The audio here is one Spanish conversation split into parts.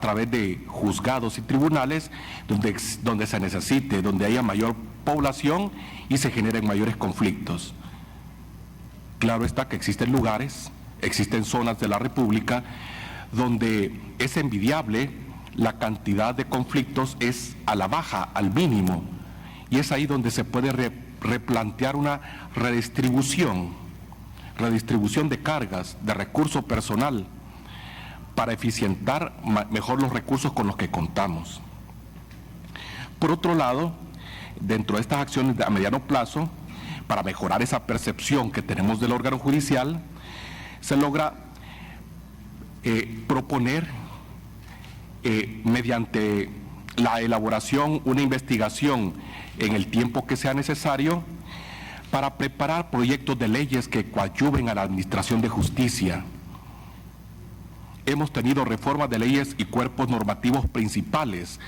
través de juzgados y tribunales donde se necesite, donde haya mayor población y se generen mayores conflictos. Claro está que existen lugares, existen zonas de la República donde es envidiable la cantidad de conflictos es a la baja, al mínimo, y es ahí donde se puede replantear una redistribución de cargas, de recurso personal, para eficientar mejor los recursos con los que contamos. Por otro lado, dentro de estas acciones a mediano plazo, para mejorar esa percepción que tenemos del órgano judicial, se logra proponer mediante la elaboración, una investigación en el tiempo que sea necesario para preparar proyectos de leyes que coadyuven a la administración de justicia. Hemos tenido reformas de leyes y cuerpos normativos principales,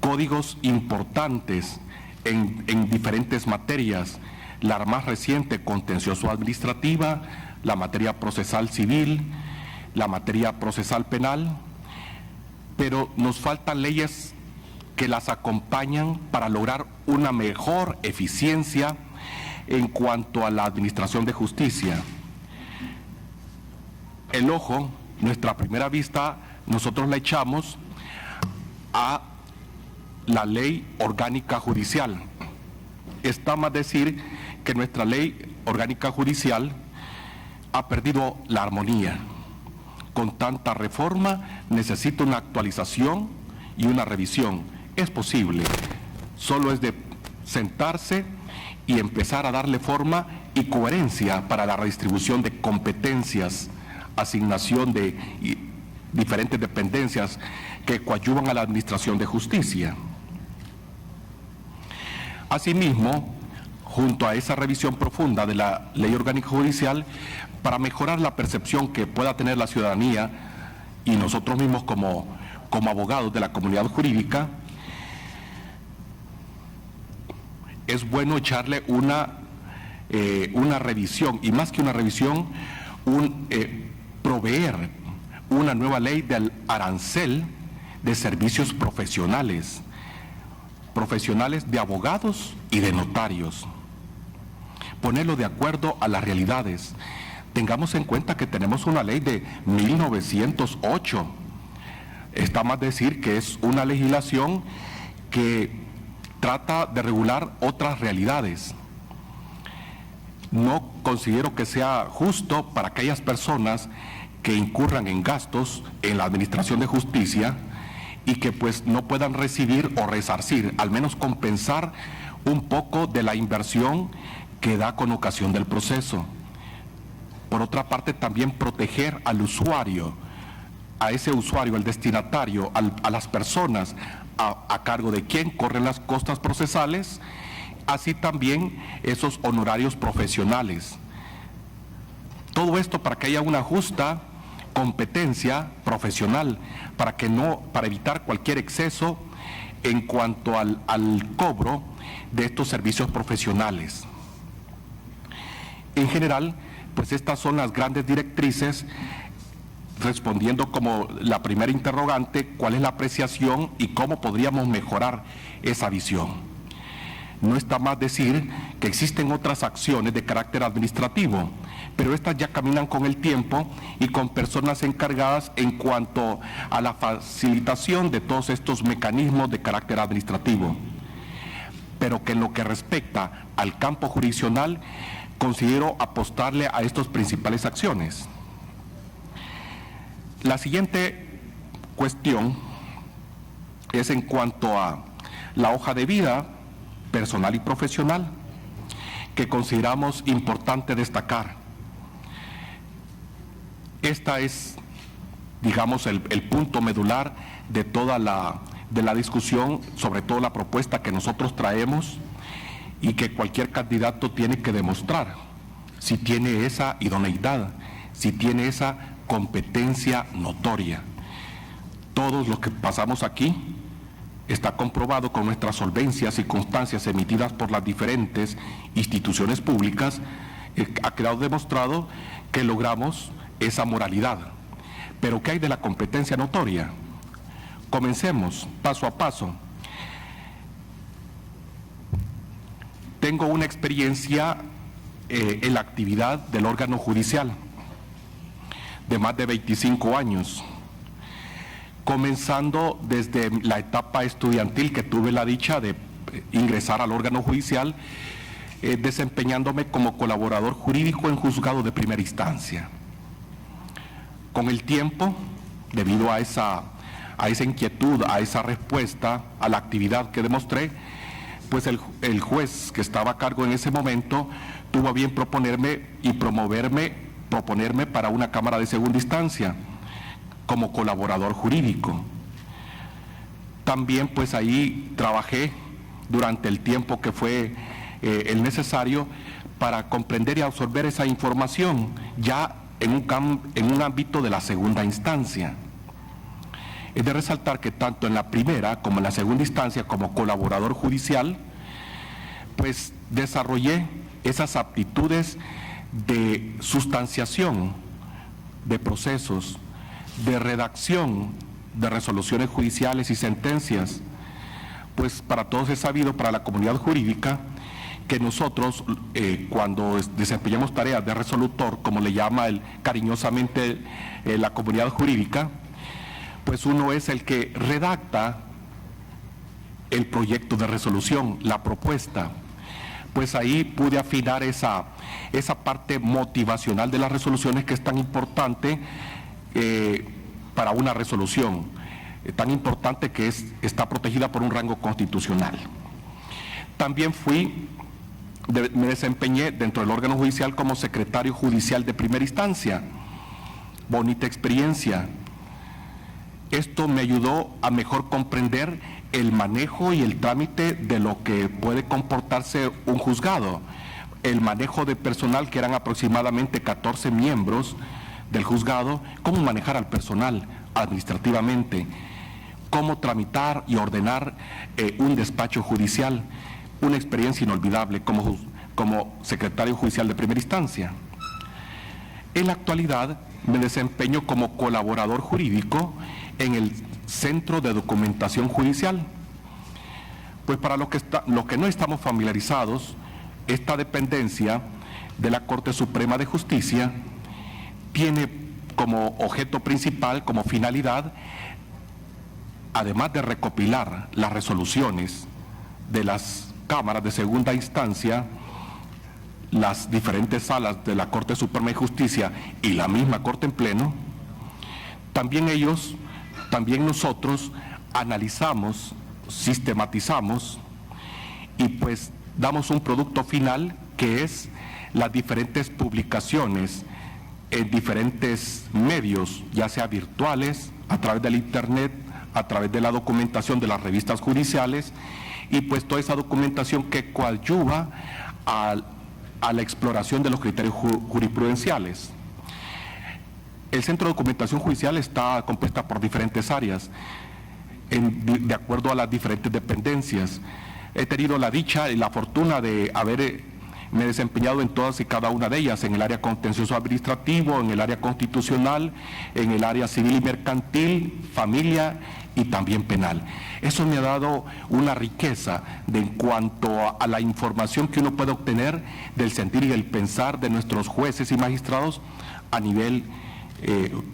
códigos importantes en diferentes materias, la más reciente, contencioso administrativa, la materia procesal civil, la materia procesal penal, pero nos faltan leyes que las acompañan para lograr una mejor eficiencia en cuanto a la administración de justicia. El ojo, nuestra primera vista, nosotros la echamos a la ley orgánica judicial. Está más decir que nuestra ley orgánica judicial ha perdido la armonía. Con tanta reforma necesita una actualización y una revisión. Es posible, solo es de sentarse y empezar a darle forma y coherencia para la redistribución de competencias, asignación de diferentes dependencias que coadyuvan a la administración de justicia. Asimismo, junto a esa revisión profunda de la ley orgánica judicial, para mejorar la percepción que pueda tener la ciudadanía y nosotros mismos como abogados de la comunidad jurídica, es bueno echarle una revisión, y más que una revisión, proveer una nueva ley del arancel de servicios profesionales de abogados y de notarios. Ponerlo de acuerdo a las realidades. Tengamos en cuenta que tenemos una ley de 1908. Está más decir que es una legislación que trata de regular otras realidades. No considero que sea justo para aquellas personas que incurran en gastos en la administración de justicia y que pues no puedan recibir o resarcir, al menos compensar un poco de la inversión que da con ocasión del proceso. Por otra parte, también proteger al usuario, a ese usuario, al destinatario, a las personas a cargo de quien corren las costas procesales, así también esos honorarios profesionales. Todo esto para que haya una justa competencia profesional, para evitar cualquier exceso en cuanto al cobro de estos servicios profesionales. En general, pues estas son las grandes directrices, respondiendo como la primera interrogante, cuál es la apreciación y cómo podríamos mejorar esa visión. No está más decir que existen otras acciones de carácter administrativo, pero estas ya caminan con el tiempo y con personas encargadas en cuanto a la facilitación de todos estos mecanismos de carácter administrativo. Pero que en lo que respecta al campo jurisdiccional, considero apostarle a estas principales acciones. La siguiente cuestión es en cuanto a la hoja de vida personal y profesional, que consideramos importante destacar. Esta es, digamos, el punto medular de toda la discusión, sobre todo la propuesta que nosotros traemos y que cualquier candidato tiene que demostrar si tiene esa idoneidad, si tiene esa competencia notoria. Todos los que pasamos aquí está comprobado con nuestras solvencias y constancias emitidas por las diferentes instituciones públicas, ha quedado demostrado que logramos esa moralidad. Pero ¿qué hay de la competencia notoria? Comencemos paso a paso. Tengo una experiencia en la actividad del órgano judicial de más de 25 años, comenzando desde la etapa estudiantil que tuve la dicha de ingresar al órgano judicial, desempeñándome como colaborador jurídico en juzgado de primera instancia. Con el tiempo, debido a esa inquietud, a esa respuesta, a la actividad que demostré, pues el juez que estaba a cargo en ese momento tuvo a bien proponerme para una cámara de segunda instancia como colaborador jurídico. También pues ahí trabajé durante el tiempo que fue el necesario para comprender y absorber esa información ya en un ámbito de la segunda instancia. Es de resaltar que tanto en la primera como en la segunda instancia como colaborador judicial, pues desarrollé esas aptitudes de sustanciación de procesos, de redacción de resoluciones judiciales y sentencias. Pues para todos es sabido, para la comunidad jurídica, que nosotros cuando desempeñamos tareas de resolutor, como le llama cariñosamente la comunidad jurídica, pues uno es el que redacta el proyecto de resolución, la propuesta. Pues ahí pude afinar esa parte motivacional de las resoluciones que es tan importante para una resolución, tan importante que está protegida por un rango constitucional. También me desempeñé dentro del órgano judicial como secretario judicial de primera instancia. Bonita experiencia. Esto me ayudó a mejor comprender el manejo y el trámite de lo que puede comportarse un juzgado, el manejo de personal, que eran aproximadamente 14 miembros del juzgado, cómo manejar al personal administrativamente, cómo tramitar y ordenar un despacho judicial, una experiencia inolvidable como secretario judicial de primera instancia. En la actualidad me desempeño como colaborador jurídico en el Centro de Documentación Judicial. Pues para los que no estamos familiarizados, esta dependencia de la Corte Suprema de Justicia tiene como objeto principal, como finalidad, además de recopilar las resoluciones de las cámaras de segunda instancia, las diferentes salas de la Corte Suprema de Justicia y la misma Corte en pleno, también nosotros analizamos, sistematizamos y pues damos un producto final que es las diferentes publicaciones en diferentes medios, ya sea virtuales, a través del internet, a través de la documentación de las revistas judiciales y pues toda esa documentación que coadyuva a la exploración de los criterios jurisprudenciales. El Centro de Documentación Judicial está compuesta por diferentes áreas, de acuerdo a las diferentes dependencias. He tenido la dicha y la fortuna de haberme desempeñado en todas y cada una de ellas, en el área contencioso administrativo, en el área constitucional, en el área civil y mercantil, familia y también penal. Eso me ha dado una riqueza en cuanto a la información que uno puede obtener del sentir y el pensar de nuestros jueces y magistrados a nivel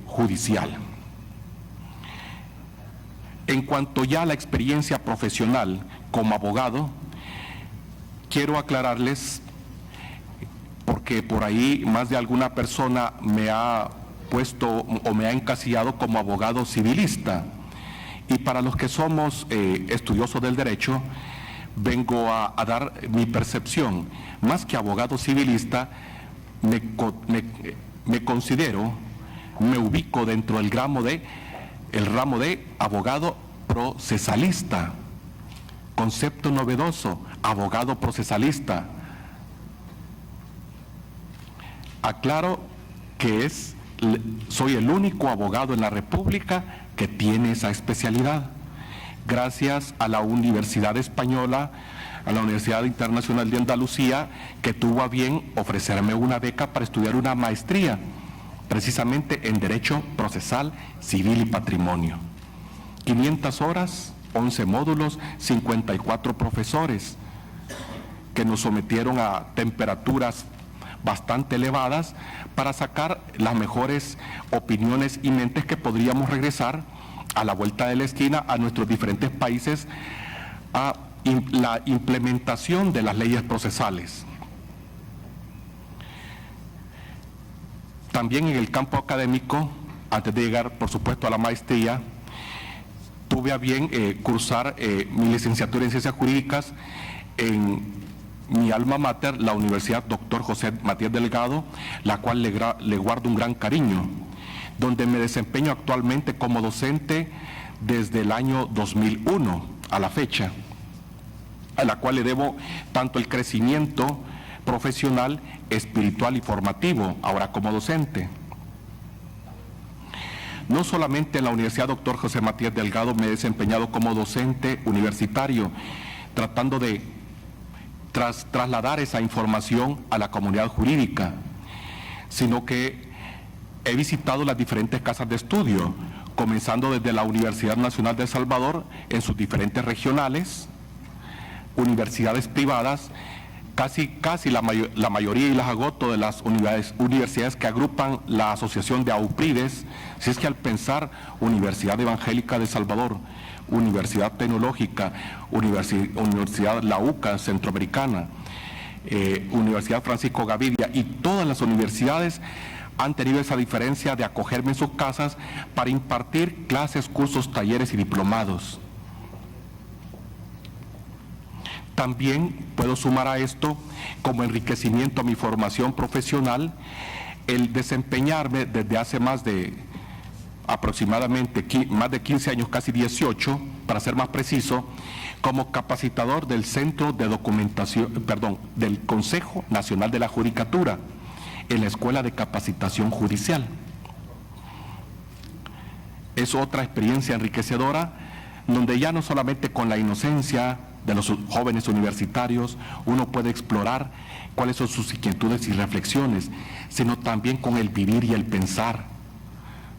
judicial. En cuanto ya a la experiencia profesional como abogado, quiero aclararles, porque por ahí más de alguna persona me ha puesto o me ha encasillado como abogado civilista. Y para los que somos estudiosos del derecho, vengo a dar mi percepción. Más que abogado civilista, me considero, me ubico dentro del ramo de abogado procesalista. Concepto novedoso, abogado procesalista. Aclaro que soy el único abogado en la República que tiene esa especialidad, gracias a la Universidad Española, a la Universidad Internacional de Andalucía, que tuvo a bien ofrecerme una beca para estudiar una maestría, precisamente en Derecho Procesal, Civil y Patrimonio, 500 horas, 11 módulos, 54 profesores que nos sometieron a temperaturas bastante elevadas para sacar las mejores opiniones y mentes que podríamos regresar a la vuelta de la esquina a nuestros diferentes países a la implementación de las leyes procesales. También en el campo académico, antes de llegar, por supuesto, a la maestría, tuve a bien cursar mi licenciatura en Ciencias Jurídicas en mi alma mater, la Universidad Dr. José Matías Delgado, la cual le guardo un gran cariño, donde me desempeño actualmente como docente desde el año 2001 a la fecha, a la cual le debo tanto el crecimiento profesional, espiritual y formativo, ahora como docente. No solamente en la Universidad Dr. José Matías Delgado me he desempeñado como docente universitario, tratando de trasladar esa información a la comunidad jurídica, sino que he visitado las diferentes casas de estudio, comenzando desde la Universidad Nacional de El Salvador en sus diferentes regionales, universidades privadas, casi la mayoría, y las agoto, de las universidades que agrupan la Asociación de AUPRIDES, si es que al pensar Universidad Evangélica de El Salvador, Universidad Tecnológica, Universidad La UCA Centroamericana, Universidad Francisco Gavidia, y todas las universidades han tenido esa diferencia de acogerme en sus casas para impartir clases, cursos, talleres y diplomados. También puedo sumar a esto, como enriquecimiento a mi formación profesional, el desempeñarme desde hace aproximadamente más de 15 años, casi 18, para ser más preciso, como capacitador del Centro de Documentación, del Consejo Nacional de la Judicatura, en la Escuela de Capacitación Judicial. Es otra experiencia enriquecedora, donde ya no solamente con la inocencia de los jóvenes universitarios uno puede explorar cuáles son sus inquietudes y reflexiones, sino también con el vivir y el pensar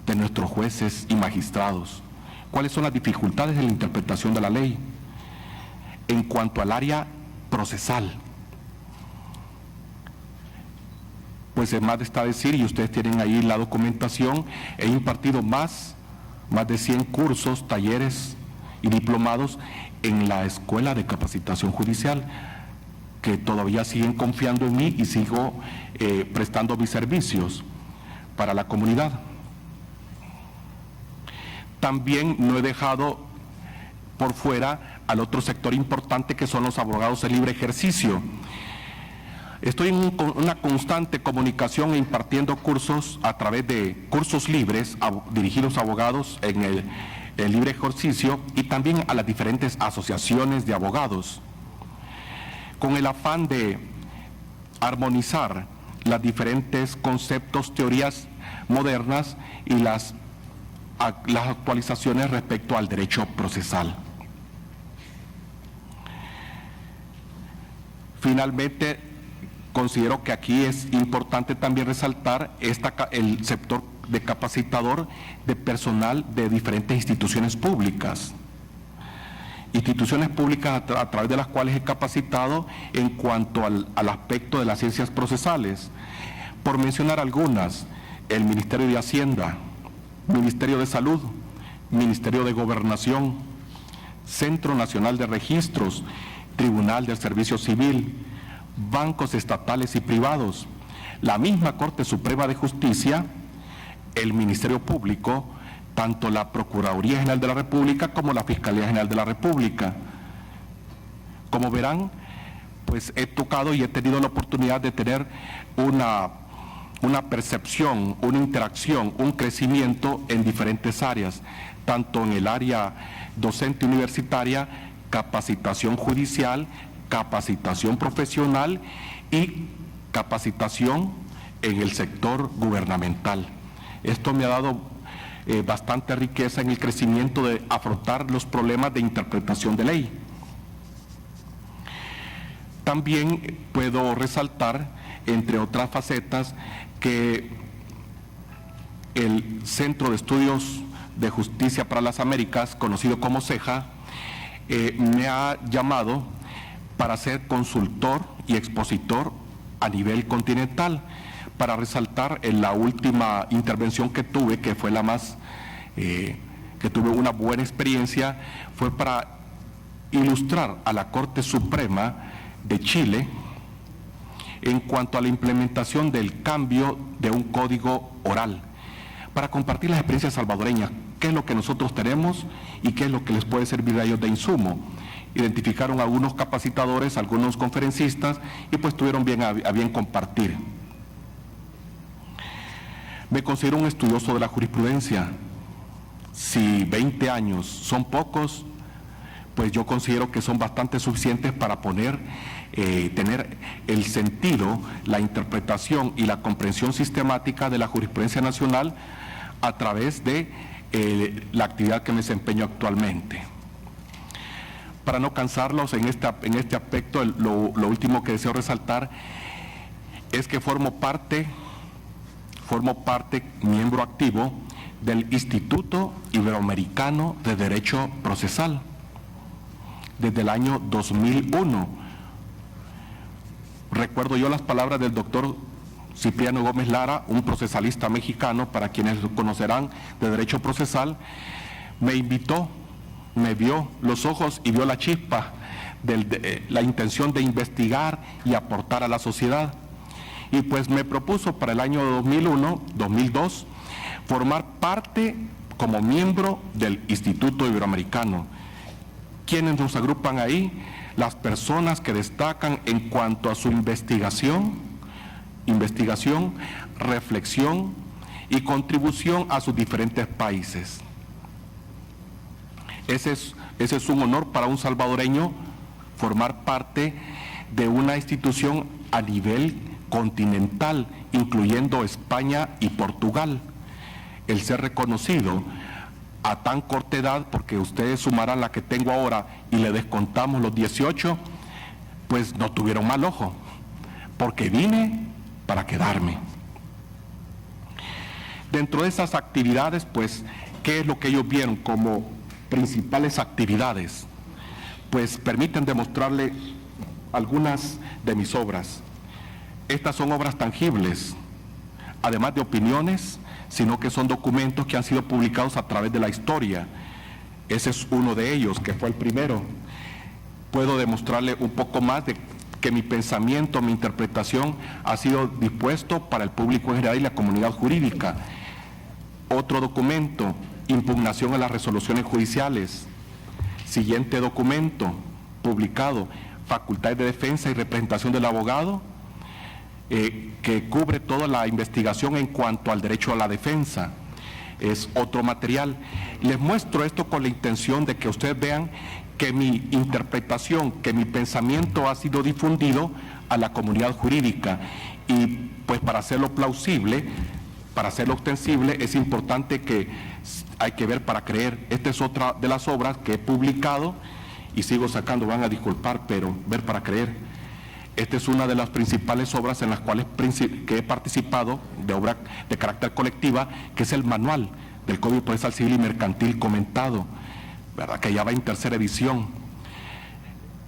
de nuestros jueces y magistrados. ¿Cuáles son las dificultades de la interpretación de la ley? En cuanto al área procesal, pues es más está decir, y ustedes tienen ahí la documentación, he impartido más de 100 cursos, talleres y diplomados en la Escuela de Capacitación Judicial, que todavía siguen confiando en mí y sigo prestando mis servicios para la comunidad. También no he dejado por fuera al otro sector importante, que son los abogados de libre ejercicio. Estoy en una constante comunicación e impartiendo cursos a través de cursos libres dirigidos a abogados en el libre ejercicio, y también a las diferentes asociaciones de abogados, con el afán de armonizar los diferentes conceptos, teorías modernas y las actualizaciones respecto al derecho procesal. Finalmente, considero que aquí es importante también resaltar el sector de capacitador de personal de diferentes instituciones públicas. Instituciones públicas a través de las cuales he capacitado en cuanto al aspecto de las ciencias procesales. Por mencionar algunas: el Ministerio de Hacienda, Ministerio de Salud, Ministerio de Gobernación, Centro Nacional de Registros, Tribunal del Servicio Civil, bancos estatales y privados, la misma Corte Suprema de Justicia, el Ministerio Público, tanto la Procuraduría General de la República como la Fiscalía General de la República. Como verán, pues he tocado y he tenido la oportunidad de tener una percepción, una interacción, un crecimiento en diferentes áreas, tanto en el área docente universitaria, capacitación judicial, capacitación profesional y capacitación en el sector gubernamental. Esto me ha dado bastante riqueza en el crecimiento de afrontar los problemas de interpretación de ley. También puedo resaltar, entre otras facetas, que el Centro de Estudios de Justicia para las Américas, conocido como CEJA, me ha llamado para ser consultor y expositor a nivel continental, para resaltar en la última intervención que tuve, que fue la más, que tuve una buena experiencia, fue para ilustrar a la Corte Suprema de Chile en cuanto a la implementación del cambio de un código oral, para compartir las experiencias salvadoreñas, qué es lo que nosotros tenemos y qué es lo que les puede servir a ellos de insumo. Identificaron algunos capacitadores, algunos conferencistas y pues tuvieron a bien compartir. Me considero un estudioso de la jurisprudencia. Si 20 años son pocos, pues yo considero que son bastante suficientes para tener el sentido, la interpretación y la comprensión sistemática de la jurisprudencia nacional a través de la actividad que me desempeño actualmente. Para no cansarlos en este aspecto, lo último que deseo resaltar es que formo parte, miembro activo del Instituto Iberoamericano de Derecho Procesal desde el año 2001. Recuerdo yo las palabras del doctor Cipriano Gómez Lara, un procesalista mexicano, para quienes lo conocerán, de derecho procesal. Me invitó, me vio los ojos y vio la chispa de la intención de investigar y aportar a la sociedad. Y pues me propuso para el año 2002 formar parte como miembro del Instituto Iberoamericano. ¿Quiénes nos agrupan ahí? Las personas que destacan en cuanto a su investigación, reflexión y contribución a sus diferentes países. Ese es un honor para un salvadoreño, formar parte de una institución a nivel continental, incluyendo España y Portugal. El ser reconocido a tan corta edad, porque ustedes sumarán la que tengo ahora y le descontamos los 18, pues no tuvieron mal ojo, porque vine para quedarme. Dentro de esas actividades, pues, ¿qué es lo que ellos vieron como principales actividades? Pues permiten demostrarle algunas de mis obras. Estas son obras tangibles, además de opiniones, sino que son documentos que han sido publicados a través de la historia. Ese es uno de ellos, que fue el primero. Puedo demostrarle un poco más de que mi pensamiento, mi interpretación ha sido dispuesto para el público en general y la comunidad jurídica. Otro documento, impugnación a las resoluciones judiciales. Siguiente documento, publicado, facultades de defensa y representación del abogado, que cubre toda la investigación en cuanto al derecho a la defensa. Es otro material. Les muestro esto con la intención de que ustedes vean que mi interpretación, que mi pensamiento ha sido difundido a la comunidad jurídica, y pues para hacerlo plausible, para hacerlo extensible, es importante que hay que ver para creer. Esta es otra de las obras que he publicado y sigo sacando, van a disculpar, pero ver para creer. Esta es una de las principales obras en las cuales que he participado, de obra de carácter colectiva, que es el manual del Código Procesal Civil y Mercantil comentado, ¿verdad?, que ya va en tercera edición.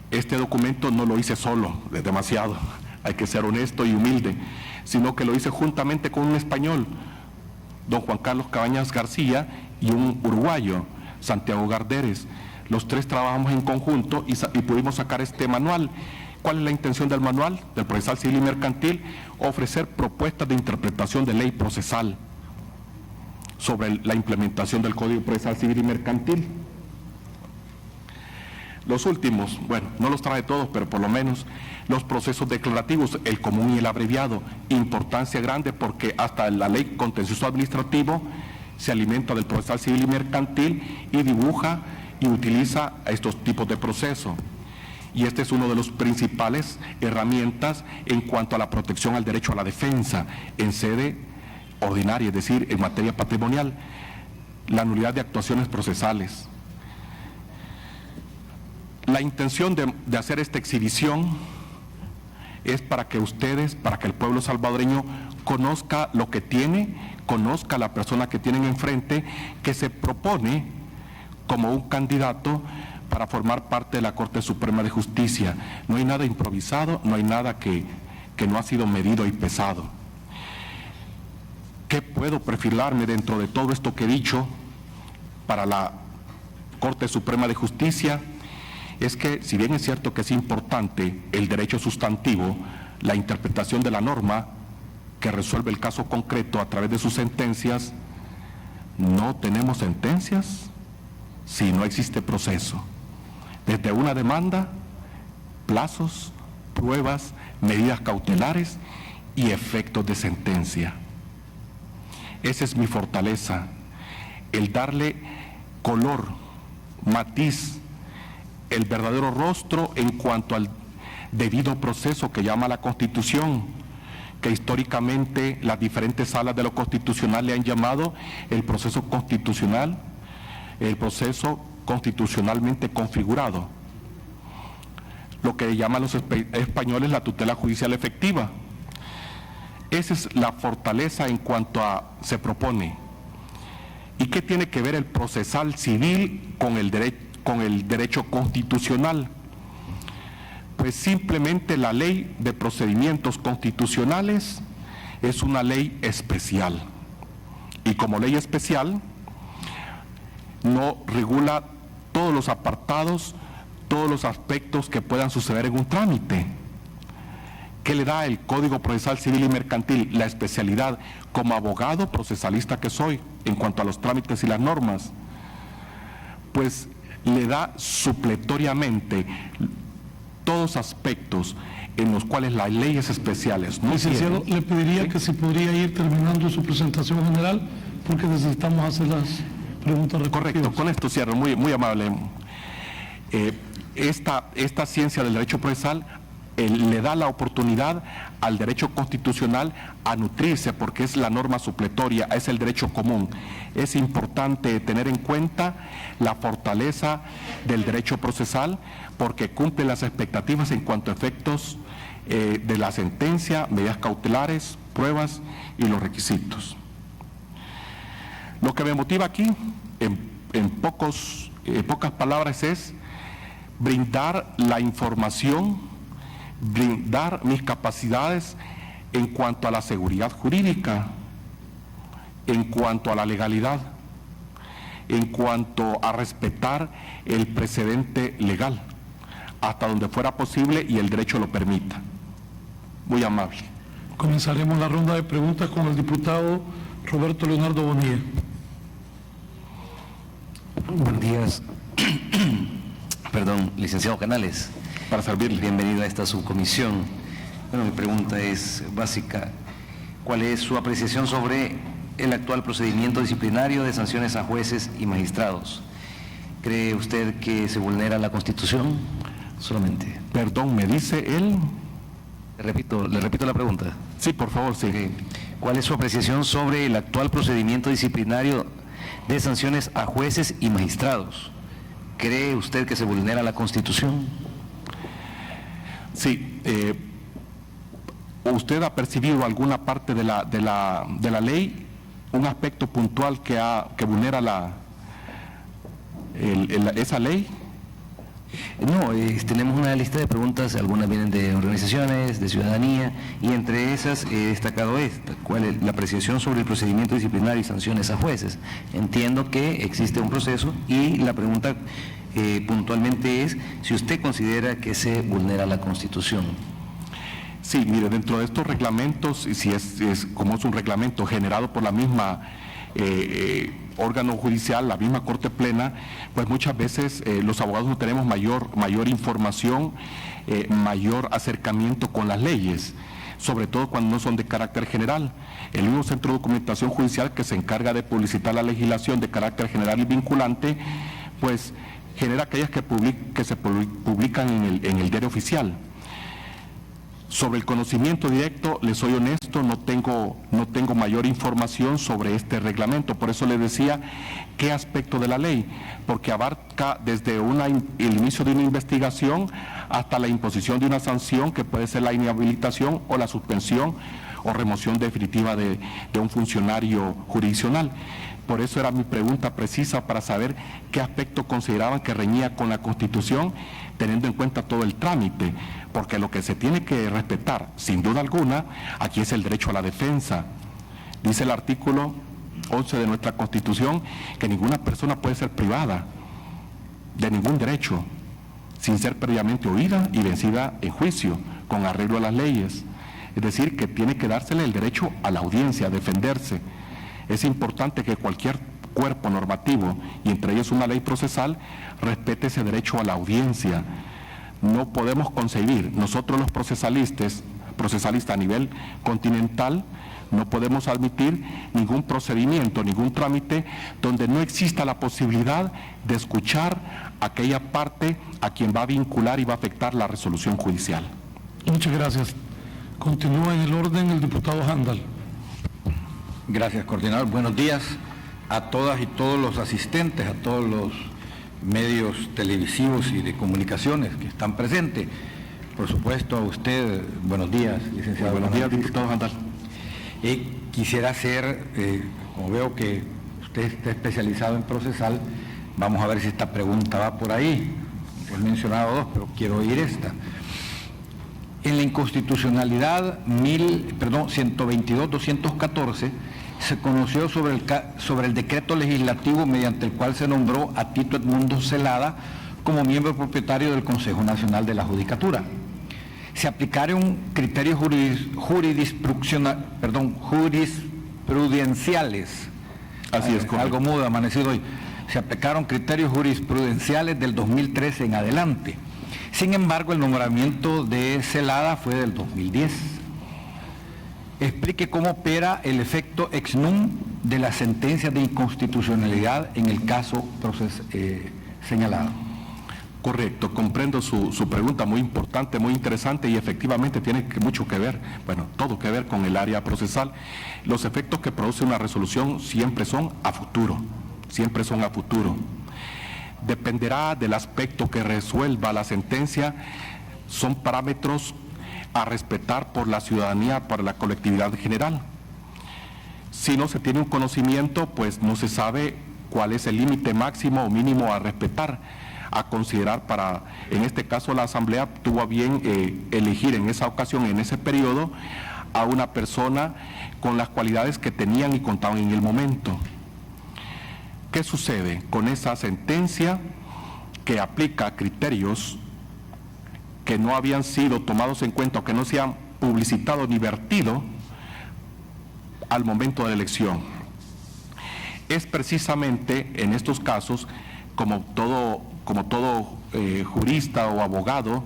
Este documento no lo hice solo, es demasiado, hay que ser honesto y humilde, sino que lo hice juntamente con un español, don Juan Carlos Cabañas García, y un uruguayo, Santiago Garderes. Los tres trabajamos en conjunto y pudimos sacar este manual. ¿Cuál es la intención del manual del procesal civil y mercantil? Ofrecer propuestas de interpretación de ley procesal sobre la implementación del Código Procesal Civil y Mercantil. Los últimos, bueno, no los traje todos, pero por lo menos los procesos declarativos, el común y el abreviado, importancia grande porque hasta la ley contencioso administrativo se alimenta del procesal civil y mercantil y dibuja y utiliza estos tipos de procesos. Y este es uno de los principales herramientas en cuanto a la protección al derecho a la defensa en sede ordinaria, es decir, en materia patrimonial, la nulidad de actuaciones procesales. La intención de hacer esta exhibición es para que ustedes, para que el pueblo salvadoreño conozca lo que tiene, conozca a la persona que tienen enfrente, que se propone como un candidato para formar parte de la Corte Suprema de Justicia. No hay nada improvisado, no hay nada que no ha sido medido y pesado. ¿Qué puedo perfilarme dentro de todo esto que he dicho para la Corte Suprema de Justicia? Es que, si bien es cierto que es importante el derecho sustantivo, la interpretación de la norma que resuelve el caso concreto a través de sus sentencias, no tenemos sentencias si no existe proceso. Desde una demanda, plazos, pruebas, medidas cautelares y efectos de sentencia. Esa es mi fortaleza, el darle color, matiz, el verdadero rostro en cuanto al debido proceso que llama la Constitución, que históricamente las diferentes salas de lo constitucional le han llamado el proceso constitucional, el proceso constitucionalmente configurado, lo que llaman los españoles la tutela judicial efectiva. Esa es la fortaleza en cuanto a se propone. ¿Y qué tiene que ver el procesal civil con el derecho constitucional? Pues simplemente la ley de procedimientos constitucionales es una ley especial. Y como ley especial, no regula todos los apartados, todos los aspectos que puedan suceder en un trámite. ¿Qué le da el Código Procesal Civil y Mercantil? La especialidad como abogado procesalista que soy en cuanto a los trámites y las normas. Pues le da supletoriamente todos aspectos en los cuales las leyes especiales no Licenciado, tienen. le pediría que si podría ir terminando su presentación general, porque necesitamos hacer las preguntas respectivas. Correcto, con esto cierro, muy amable. Esta ciencia del derecho procesal le da la oportunidad al derecho constitucional a nutrirse, porque es la norma supletoria, es el derecho común. Es importante tener en cuenta la fortaleza del derecho procesal, porque cumple las expectativas en cuanto a efectos de la sentencia, medidas cautelares, pruebas y los requisitos. Lo que me motiva aquí, en pocas palabras, es brindar la información, brindar mis capacidades en cuanto a la seguridad jurídica, en cuanto a la legalidad, en cuanto a respetar el precedente legal, hasta donde fuera posible y el derecho lo permita. Muy amable. Comenzaremos la ronda de preguntas con el diputado Roberto Leonardo Bonilla. Buenos días. Perdón, licenciado Canales. Para servirle. Bienvenido a esta subcomisión. Bueno, mi pregunta es básica. ¿Cuál es su apreciación sobre el actual procedimiento disciplinario de sanciones a jueces y magistrados? ¿Cree usted que se vulnera la Constitución? Solamente. Perdón, ¿me dice él? Le repito la pregunta. Sí, por favor, sí. ¿Cuál es su apreciación sobre el actual procedimiento disciplinario de sanciones a jueces y magistrados? ¿Cree usted que se vulnera la Constitución? Sí. ¿Usted ha percibido alguna parte de la ley, un aspecto puntual que vulnera esa ley? No, tenemos una lista de preguntas, algunas vienen de organizaciones, de ciudadanía, y entre esas he destacado esta: ¿cuál es la apreciación sobre el procedimiento disciplinario y sanciones a jueces? Entiendo que existe un proceso y la pregunta puntualmente es si usted considera que se vulnera la Constitución. Sí, mire, dentro de estos reglamentos, y si como es un reglamento generado por la misma órgano judicial, la misma Corte Plena, pues muchas veces los abogados no tenemos mayor información, mayor acercamiento con las leyes, sobre todo cuando no son de carácter general. El mismo Centro de Documentación Judicial, que se encarga de publicitar la legislación de carácter general y vinculante, pues genera aquellas que se publican en el diario oficial. Sobre el conocimiento directo, les soy honesto, no tengo mayor información sobre este reglamento. Por eso les decía qué aspecto de la ley, porque abarca desde el inicio de una investigación hasta la imposición de una sanción, que puede ser la inhabilitación o la suspensión o remoción definitiva de un funcionario jurisdiccional. Por eso era mi pregunta precisa para saber qué aspecto consideraban que reñía con la Constitución, teniendo en cuenta todo el trámite, porque lo que se tiene que respetar, sin duda alguna, aquí es el derecho a la defensa. Dice el artículo 11 de nuestra Constitución que ninguna persona puede ser privada de ningún derecho sin ser previamente oída y vencida en juicio, con arreglo a las leyes. Es decir, que tiene que dársele el derecho a la audiencia, a defenderse. Es importante que cualquier cuerpo normativo, y entre ellos una ley procesal, respete ese derecho a la audiencia. No podemos concebir, nosotros los procesalistas a nivel continental, no podemos admitir ningún procedimiento, ningún trámite donde no exista la posibilidad de escuchar aquella parte a quien va a vincular y va a afectar la resolución judicial. Muchas gracias. Continúa en el orden el diputado Handal. Gracias, coordinador. Buenos días a todas y todos los asistentes, a todos los medios televisivos y de comunicaciones que están presentes. Por supuesto, a usted, buenos días, licenciado. Buenos días, diputado Handal. Quisiera hacer, como veo que usted está especializado en procesal, vamos a ver si esta pregunta va por ahí. He mencionado dos, pero quiero oír esta. En la inconstitucionalidad 122-214 se conoció sobre el decreto legislativo mediante el cual se nombró a Tito Edmundo Celada como miembro propietario del Consejo Nacional de la Judicatura. Se aplicaron criterios jurisprudenciales. Así es, correcto. Algo mudo, amanecido hoy. Se aplicaron criterios jurisprudenciales del 2013 en adelante. Sin embargo, el nombramiento de Celada fue del 2010. Explique cómo opera el efecto ex nunc de las sentencias de inconstitucionalidad en el caso señalado. Correcto, comprendo su pregunta, muy importante, muy interesante, y efectivamente tiene mucho que ver, bueno, todo que ver con el área procesal. Los efectos que produce una resolución siempre son a futuro, siempre son a futuro. Dependerá del aspecto que resuelva la sentencia, son parámetros a respetar por la ciudadanía, por la colectividad general. Si no se tiene un conocimiento, pues no se sabe cuál es el límite máximo o mínimo a respetar, a considerar para, en este caso la Asamblea tuvo a bien elegir en esa ocasión, en ese periodo, a una persona con las cualidades que tenían y contaban en el momento. ¿Qué sucede con esa sentencia que aplica criterios que no habían sido tomados en cuenta o que no se han publicitado ni vertido al momento de la elección? Es precisamente en estos casos, como todo jurista o abogado,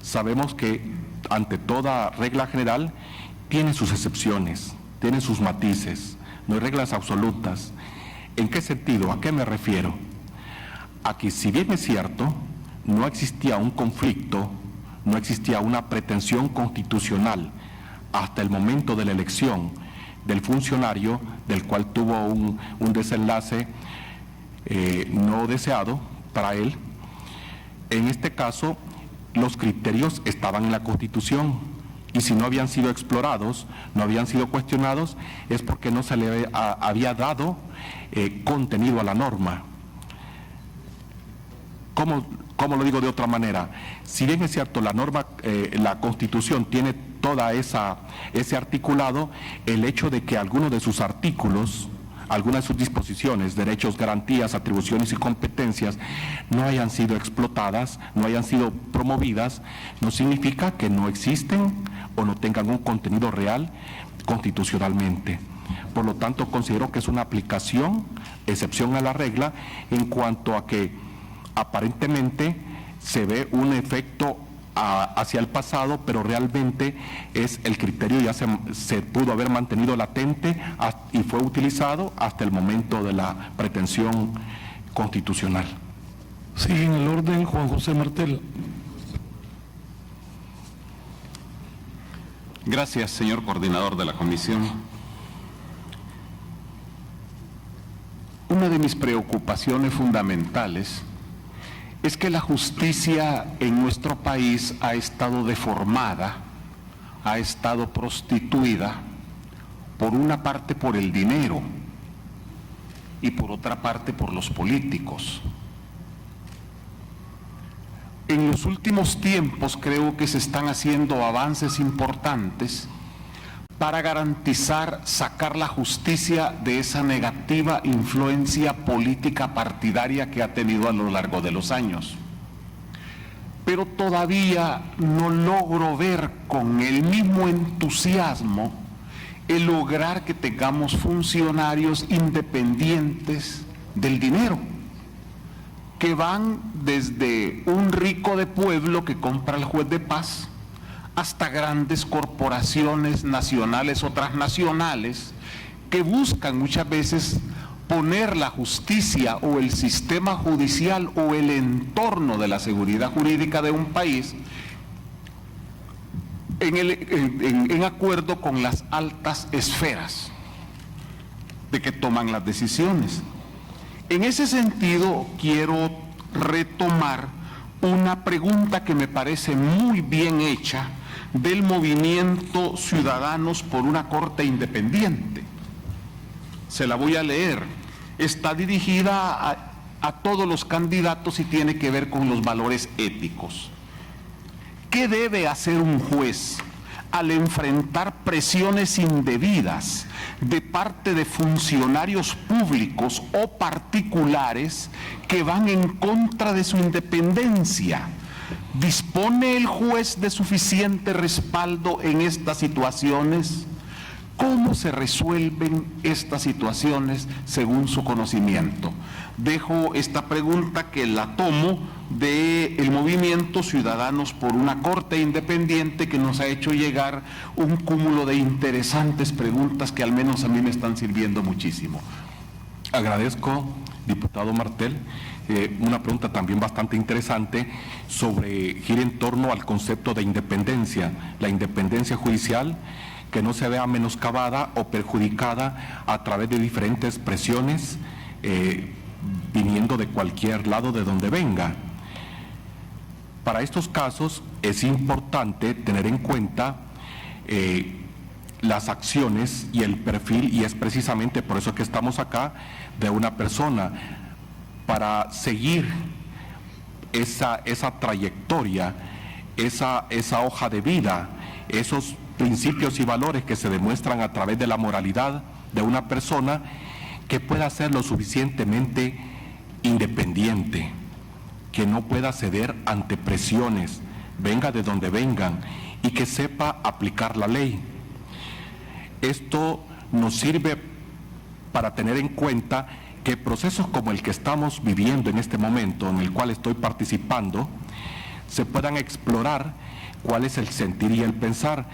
sabemos que ante toda regla general tiene sus excepciones, tiene sus matices, no hay reglas absolutas. ¿En qué sentido? ¿A qué me refiero? A que, si bien es cierto, no existía un conflicto, no existía una pretensión constitucional hasta el momento de la elección del funcionario, del cual tuvo un desenlace no deseado para él. En este caso, los criterios estaban en la Constitución, y si no habían sido explorados, no habían sido cuestionados, es porque no se le había dado contenido a la norma. ¿Cómo lo digo de otra manera? Si bien es cierto, la norma, la Constitución tiene toda ese articulado, el hecho de que algunos de sus artículos, algunas de sus disposiciones, derechos, garantías, atribuciones y competencias no hayan sido explotadas, no hayan sido promovidas, no significa que no existen o no tengan un contenido real constitucionalmente. Por lo tanto, considero que es una aplicación, excepción a la regla, en cuanto a que aparentemente se ve un efecto hacia el pasado, pero realmente es el criterio ya se pudo haber mantenido latente y fue utilizado hasta el momento de la pretensión constitucional. Sigue en el orden Juan José Martel. Gracias, señor coordinador de la comisión. Una de mis preocupaciones fundamentales es que la justicia en nuestro país ha estado deformada, ha estado prostituida por una parte por el dinero y por otra parte por los políticos. En los últimos tiempos creo que se están haciendo avances importantes para garantizar sacar la justicia de esa negativa influencia política partidaria que ha tenido a lo largo de los años. Pero todavía no logro ver con el mismo entusiasmo el lograr que tengamos funcionarios independientes del dinero, que van desde un rico de pueblo que compra al juez de paz hasta grandes corporaciones nacionales o transnacionales que buscan muchas veces poner la justicia o el sistema judicial o el entorno de la seguridad jurídica de un país en acuerdo con las altas esferas de que toman las decisiones. En ese sentido, quiero retomar una pregunta que me parece muy bien hecha del movimiento Ciudadanos por una Corte Independiente. Se la voy a leer. Está dirigida a todos los candidatos y tiene que ver con los valores éticos. ¿Qué debe hacer un juez al enfrentar presiones indebidas de parte de funcionarios públicos o particulares que van en contra de su independencia? ¿Dispone el juez de suficiente respaldo en estas situaciones? ¿Cómo se resuelven estas situaciones según su conocimiento? Dejo esta pregunta que la tomo del movimiento Ciudadanos por una Corte Independiente, que nos ha hecho llegar un cúmulo de interesantes preguntas que al menos a mí me están sirviendo muchísimo. Agradezco, diputado Martel. Una pregunta también bastante interesante gira en torno al concepto de independencia, la independencia judicial, que no se vea menoscabada o perjudicada a través de diferentes presiones viniendo de cualquier lado de donde venga. Para estos casos es importante tener en cuenta las acciones y el perfil, y es precisamente por eso que estamos acá, de una persona, para seguir esa trayectoria, esa hoja de vida, esos principios y valores que se demuestran a través de la moralidad de una persona, que pueda ser lo suficientemente independiente, que no pueda ceder ante presiones, venga de donde vengan, y que sepa aplicar la ley. Esto nos sirve para tener en cuenta que procesos como el que estamos viviendo en este momento, en el cual estoy participando, se puedan explorar cuál es el sentir y el pensar,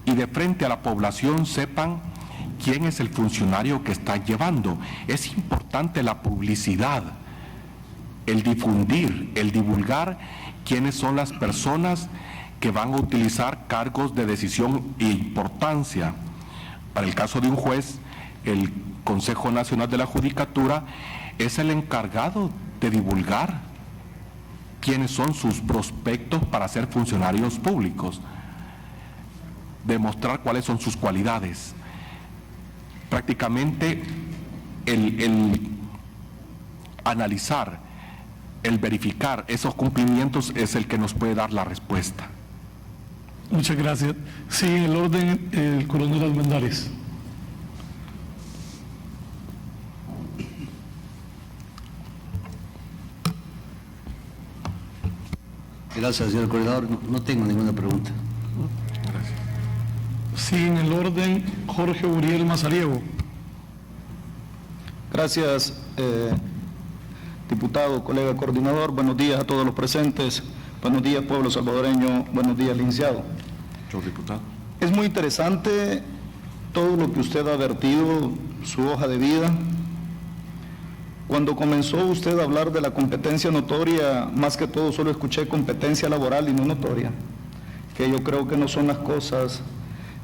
y de frente a la población sepan quién es el funcionario que está llevando. Es importante la publicidad, el difundir, el divulgar quiénes son las personas que van a utilizar cargos de decisión e importancia. Para el caso de un juez, el Consejo Nacional de la Judicatura es el encargado de divulgar quiénes son sus prospectos para ser funcionarios públicos, demostrar cuáles son sus cualidades. Prácticamente el analizar, el verificar esos cumplimientos es el que nos puede dar la respuesta. Muchas gracias. Sí, en el orden, el coronel Almendares. Gracias, señor coordinador. No tengo ninguna pregunta. Sí, en el orden, Jorge Uriel Mazariego. Gracias, diputado, colega coordinador. Buenos días a todos los presentes. Buenos días, pueblo salvadoreño. Buenos días, licenciado. Señor diputado. Es muy interesante todo lo que usted ha vertido, su hoja de vida. Cuando comenzó usted a hablar de la competencia notoria, más que todo solo escuché competencia laboral y no notoria, que yo creo que no son las cosas,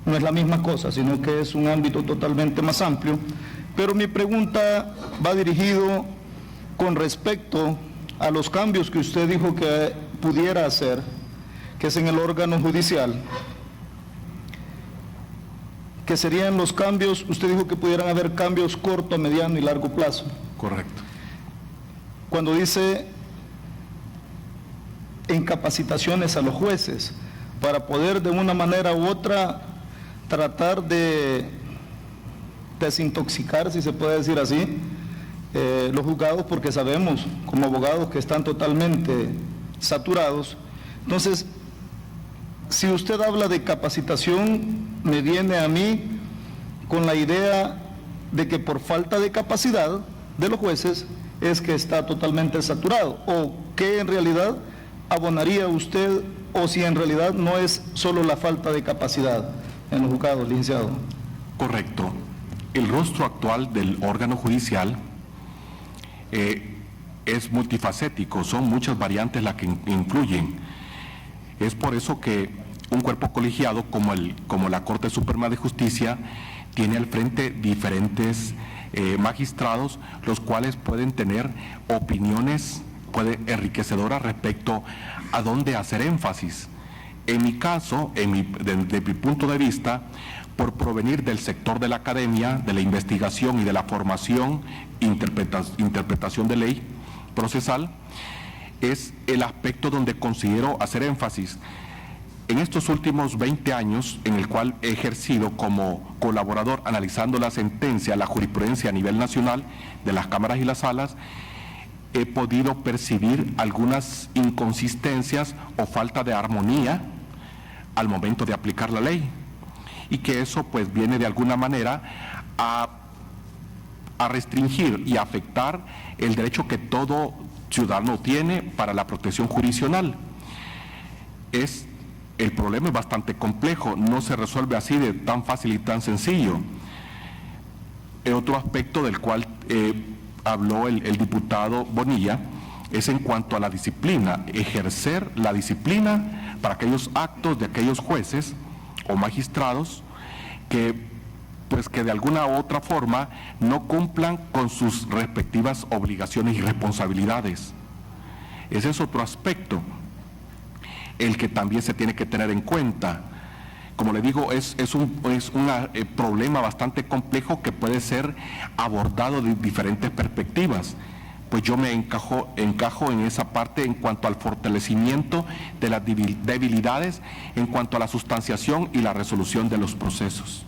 no es la misma cosa, sino que es un ámbito totalmente más amplio. Pero mi pregunta va dirigido con respecto a los cambios que usted dijo que pudiera hacer, que es en el órgano judicial, que serían los cambios, usted dijo que pudieran haber cambios corto, mediano y largo plazo. Correcto. Cuando dice en capacitaciones a los jueces, para poder de una manera u otra tratar de desintoxicar, si se puede decir así, los juzgados, porque sabemos como abogados que están totalmente saturados. Entonces, si usted habla de capacitación, me viene a mí con la idea de que por falta de capacidad de los jueces es que está totalmente saturado, o que en realidad abonaría usted, o si en realidad no es solo la falta de capacidad en los juzgados, licenciado. Correcto. El rostro actual del órgano judicial es multifacético, son muchas variantes las que influyen. Es por eso que un cuerpo colegiado como la Corte Suprema de Justicia tiene al frente diferentes magistrados, los cuales pueden tener opiniones enriquecedoras respecto a dónde hacer énfasis. En mi caso, desde mi punto de vista, por provenir del sector de la academia, de la investigación y de la formación, interpretación de ley procesal, es el aspecto donde considero hacer énfasis. En estos últimos 20 años, en el cual he ejercido como colaborador analizando la sentencia, la jurisprudencia a nivel nacional de las cámaras y las salas, he podido percibir algunas inconsistencias o falta de armonía al momento de aplicar la ley, y que eso pues viene de alguna manera a restringir y afectar el derecho que todo ciudadano tiene para la protección jurisdiccional. El problema es bastante complejo, no se resuelve así de tan fácil y tan sencillo. Otro aspecto del cual habló el diputado Bonilla es en cuanto a la disciplina, ejercer la disciplina para aquellos actos de aquellos jueces o magistrados que de alguna u otra forma no cumplan con sus respectivas obligaciones y responsabilidades. Ese es otro aspecto, el que también se tiene que tener en cuenta. Como le digo, es un problema bastante complejo que puede ser abordado de diferentes perspectivas. Pues yo me encajo en esa parte en cuanto al fortalecimiento de las debilidades, en cuanto a la sustanciación y la resolución de los procesos.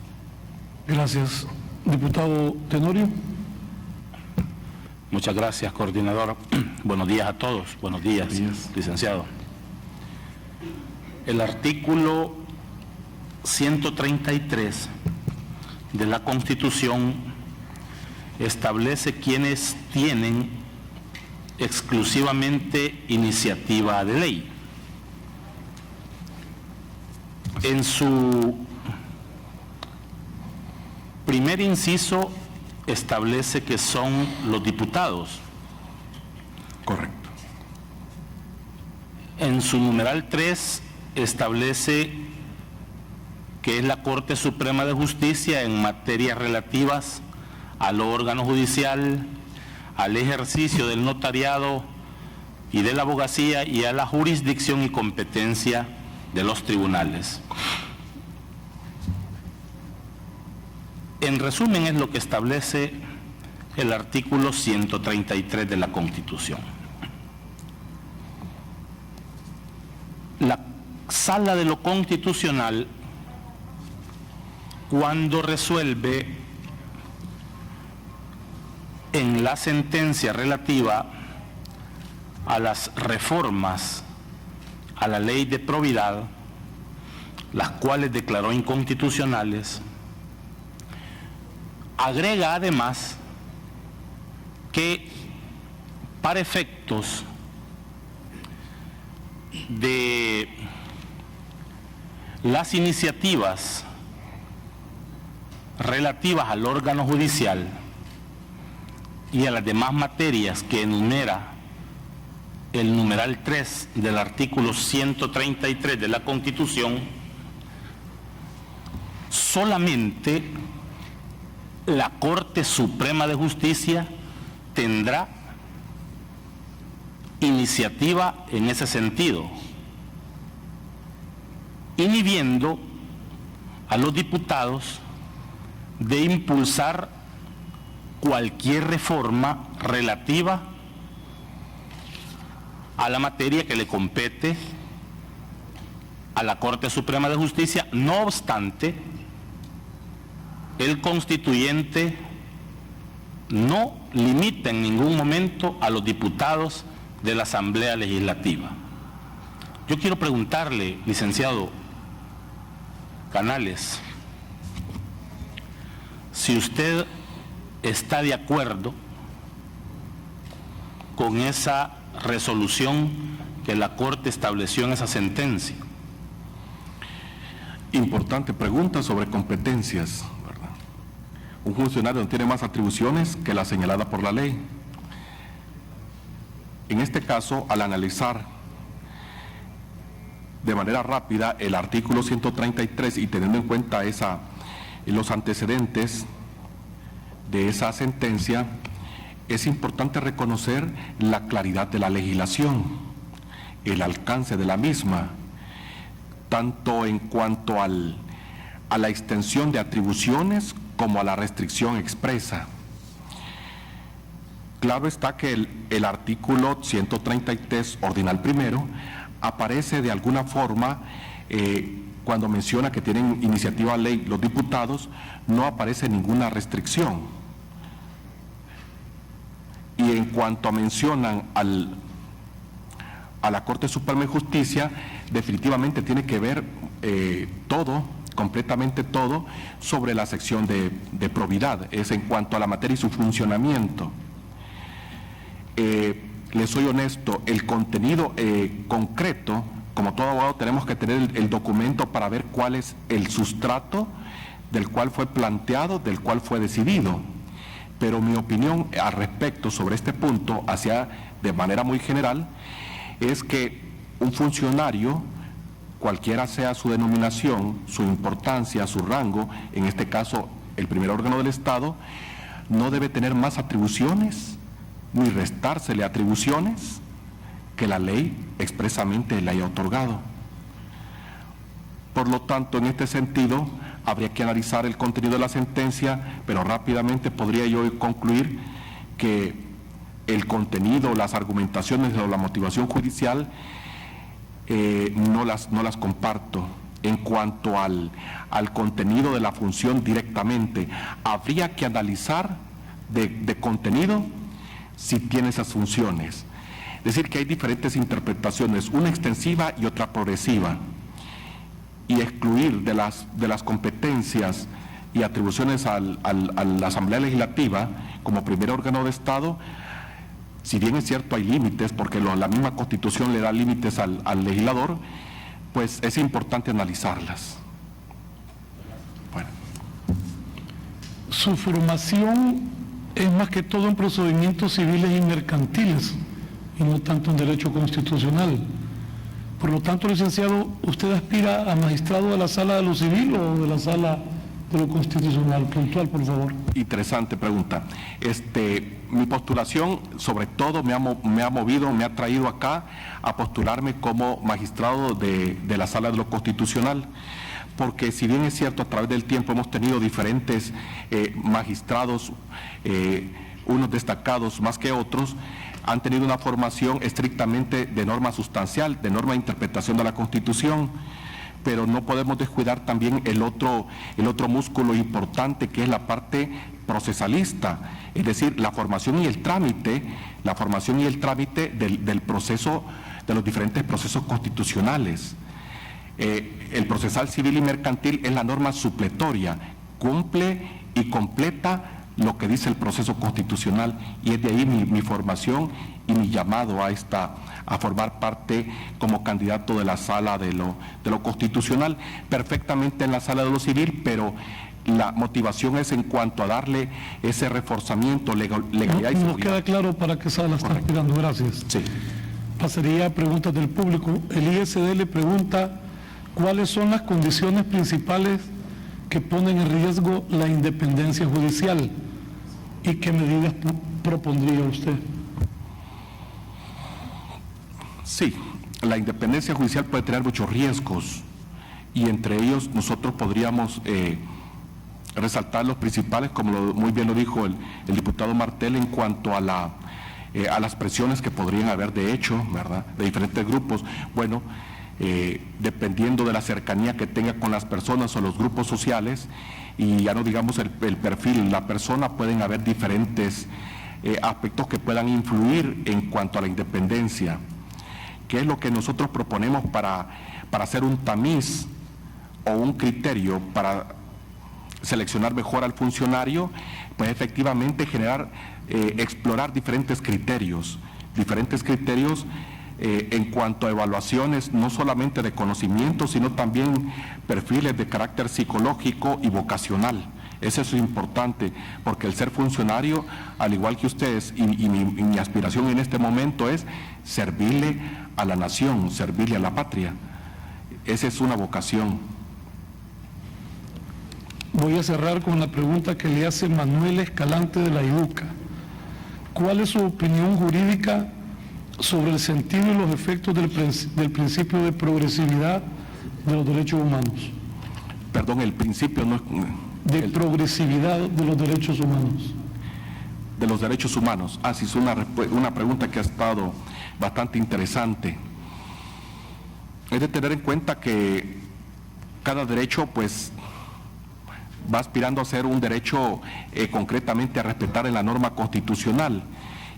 Gracias. Diputado Tenorio. Muchas gracias, coordinador. Buenos días a todos. Buenos días, licenciado. El artículo 133 de la Constitución establece quienes tienen exclusivamente iniciativa de ley. En su primer inciso establece que son los diputados. Correcto. En su numeral 3 establece que es la Corte Suprema de Justicia en materias relativas al órgano judicial, al ejercicio del notariado y de la abogacía y a la jurisdicción y competencia de los tribunales. En resumen, es lo que establece el artículo 133 de la Constitución. La Sala de lo Constitucional, cuando resuelve en la sentencia relativa a las reformas a la ley de probidad, las cuales declaró inconstitucionales, agrega además que para efectos de las iniciativas relativas al órgano judicial y a las demás materias que enumera el numeral 3 del artículo 133 de la Constitución, solamente la Corte Suprema de Justicia tendrá iniciativa en ese sentido, inhibiendo a los diputados de impulsar cualquier reforma relativa a la materia que le compete a la Corte Suprema de Justicia. No obstante, el constituyente no limita en ningún momento a los diputados de la Asamblea Legislativa. Yo quiero preguntarle, licenciado Canales, si usted está de acuerdo con esa resolución que la Corte estableció en esa sentencia. Importante pregunta sobre competencias, ¿verdad? Un funcionario no tiene más atribuciones que las señaladas por la ley. En este caso, al analizar de manera rápida el artículo 133 y teniendo en cuenta los antecedentes de esa sentencia, es importante reconocer la claridad de la legislación, el alcance de la misma, tanto en cuanto a la extensión de atribuciones como a la restricción expresa. Claro está que el artículo 133 ordinal primero aparece de alguna forma cuando menciona que tienen iniciativa de ley los diputados, no aparece ninguna restricción. Y en cuanto mencionan a la Corte Suprema de Justicia, definitivamente tiene que ver completamente todo, sobre la sección de probidad, es en cuanto a la materia y su funcionamiento. Les soy honesto, el contenido concreto, como todo abogado tenemos que tener el documento para ver cuál es el sustrato del cual fue planteado, del cual fue decidido. Pero mi opinión al respecto sobre este punto, de manera muy general, es que un funcionario, cualquiera sea su denominación, su importancia, su rango, en este caso el primer órgano del Estado, no debe tener más atribuciones, ni restársele atribuciones que la ley expresamente le haya otorgado. Por lo tanto, en este sentido, habría que analizar el contenido de la sentencia, pero rápidamente podría yo concluir que el contenido, las argumentaciones o la motivación judicial no las comparto. En cuanto al contenido de la función directamente, habría que analizar de contenido si tiene esas funciones. Es decir, que hay diferentes interpretaciones, una extensiva y otra progresiva, y excluir de las competencias y atribuciones a la Asamblea Legislativa como primer órgano de Estado, si bien es cierto hay límites, porque la misma Constitución le da límites al legislador, pues es importante analizarlas. Bueno. Su formación es más que todo en procedimientos civiles y mercantiles, y no tanto en derecho constitucional. Por lo tanto, licenciado, ¿usted aspira a magistrado de la sala de lo civil o de la sala de lo constitucional? Puntual, por favor. Interesante pregunta. Mi postulación, sobre todo, me ha traído acá a postularme como magistrado de la sala de lo constitucional, porque si bien es cierto, a través del tiempo hemos tenido diferentes magistrados, unos destacados más que otros, han tenido una formación estrictamente de norma sustancial, de norma de interpretación de la Constitución, pero no podemos descuidar también el otro músculo importante, que es la parte procesalista, es decir, la formación y el trámite del proceso, de los diferentes procesos constitucionales. El procesal civil y mercantil es la norma supletoria, cumple y completa lo que dice el proceso constitucional, y es de ahí mi formación y mi llamado a formar parte como candidato de la sala de lo constitucional, perfectamente en la sala de lo civil, pero la motivación es en cuanto a darle ese reforzamiento, legalidad y seguridad. Nos queda claro para qué sala está aspirando. Gracias. Sí. Pasaría a preguntas del público. El ISD le pregunta cuáles son las condiciones principales que ponen en riesgo la independencia judicial y qué medidas propondría usted. Sí, la independencia judicial puede tener muchos riesgos, y entre ellos nosotros podríamos resaltar los principales, como muy bien lo dijo el diputado Martel, en cuanto a las presiones que podrían haber de hecho, ¿verdad?, de diferentes grupos. Bueno, dependiendo de la cercanía que tenga con las personas o los grupos sociales, y ya no digamos el perfil, la persona, pueden haber diferentes aspectos que puedan influir en cuanto a la independencia. ¿Qué es lo que nosotros proponemos para hacer un tamiz o un criterio para seleccionar mejor al funcionario? Pues efectivamente explorar diferentes criterios en cuanto a evaluaciones, no solamente de conocimiento, sino también perfiles de carácter psicológico y vocacional. Eso es importante, porque el ser funcionario, al igual que ustedes, y mi aspiración en este momento es servirle a la nación, servirle a la patria. Esa es una vocación. Voy a cerrar con la pregunta que le hace Manuel Escalante de la IDUCA. ¿Cuál es su opinión jurídica sobre el sentido y los efectos del principio de progresividad de los derechos humanos? Perdón, el principio no es... De progresividad de los derechos humanos. De los derechos humanos. Sí, es una pregunta que ha estado bastante interesante. Es de tener en cuenta que cada derecho, pues, va aspirando a ser un derecho concretamente a respetar en la norma constitucional,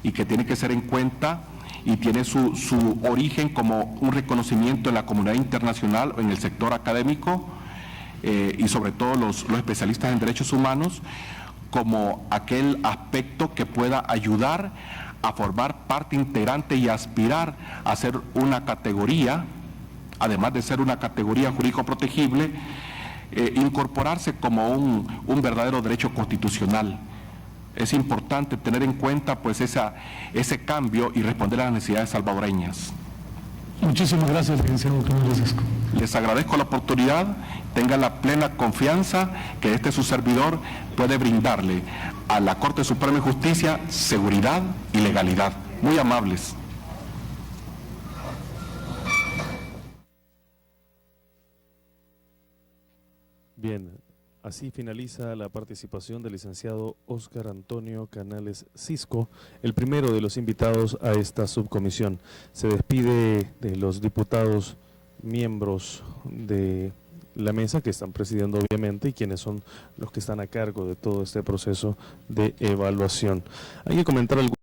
y que tiene que ser en cuenta y tiene su origen como un reconocimiento en la comunidad internacional o en el sector académico, y sobre todo los especialistas en derechos humanos, como aquel aspecto que pueda ayudar a formar parte integrante y aspirar a ser una categoría, además de ser una categoría jurídico protegible, incorporarse como un verdadero derecho constitucional. Es importante tener en cuenta pues ese cambio y responder a las necesidades salvadoreñas. Muchísimas gracias, licenciado Francisco. Les agradezco la oportunidad, tengan la plena confianza que su servidor puede brindarle a la Corte Suprema de Justicia seguridad y legalidad. Muy amables. Bien, así finaliza la participación del licenciado Óscar Antonio Canales Cisco, el primero de los invitados a esta subcomisión. Se despide de los diputados miembros de la mesa que están presidiendo obviamente y quienes son los que están a cargo de todo este proceso de evaluación. Hay que comentar algo.